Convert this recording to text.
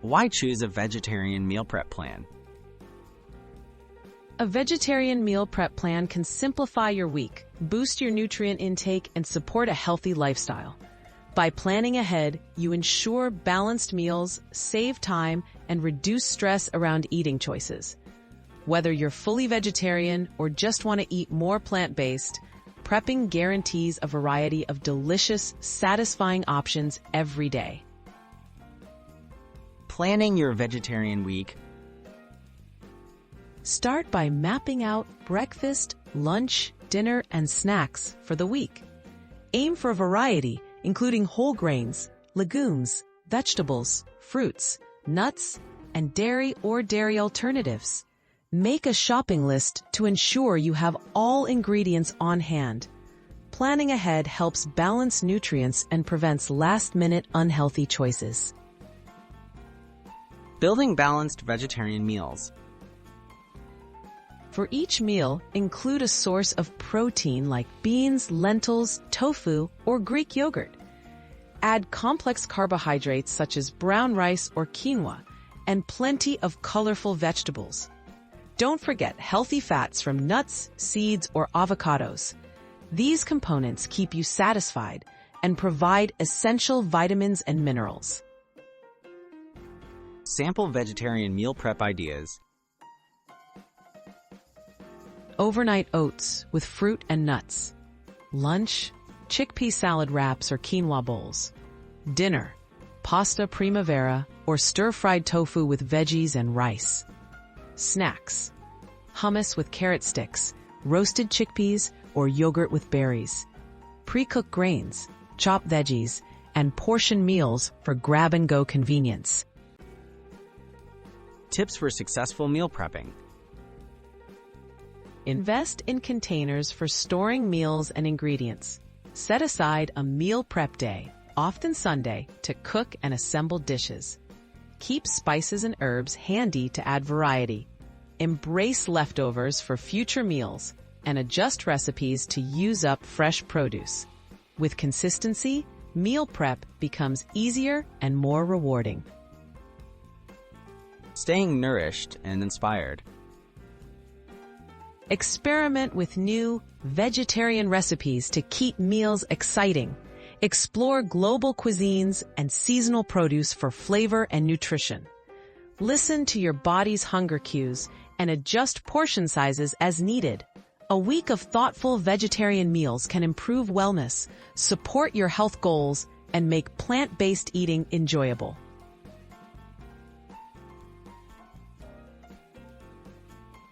Why choose a vegetarian meal prep plan? A vegetarian meal prep plan can simplify your week, boost your nutrient intake, and support a healthy lifestyle. By planning ahead, you ensure balanced meals, save time, and reduce stress around eating choices. Whether you're fully vegetarian or just want to eat more plant-based, prepping guarantees a variety of delicious, satisfying options every day. Planning your vegetarian week. Start by mapping out breakfast, lunch, dinner, and snacks for the week. Aim for variety, including whole grains, legumes, vegetables, fruits, nuts, and dairy or dairy alternatives. Make a shopping list to ensure you have all ingredients on hand. Planning ahead helps balance nutrients and prevents last-minute unhealthy choices. Building balanced vegetarian meals. For each meal, include a source of protein like beans, lentils, tofu, or Greek yogurt. Add complex carbohydrates such as brown rice or quinoa, and plenty of colorful vegetables. Don't forget healthy fats from nuts, seeds, or avocados. These components keep you satisfied and provide essential vitamins and minerals. Sample vegetarian meal prep ideas. Overnight oats with fruit and nuts. Lunch, chickpea salad wraps or quinoa bowls. Dinner, pasta primavera or stir-fried tofu with veggies and rice. Snacks, hummus with carrot sticks, roasted chickpeas, or yogurt with berries. Pre-cooked grains, chopped veggies, and portion meals for grab-and-go convenience. Tips for successful meal prepping. Invest in containers for storing meals and ingredients. Set aside a meal prep day, often Sunday, to cook and assemble dishes. Keep spices and herbs handy to add variety. Embrace leftovers for future meals and adjust recipes to use up fresh produce. With consistency, meal prep becomes easier and more rewarding. Staying nourished and inspired. Experiment with new, vegetarian recipes to keep meals exciting. Explore global cuisines and seasonal produce for flavor and nutrition. Listen to your body's hunger cues and adjust portion sizes as needed. A week of thoughtful vegetarian meals can improve wellness, support your health goals, and make plant-based eating enjoyable.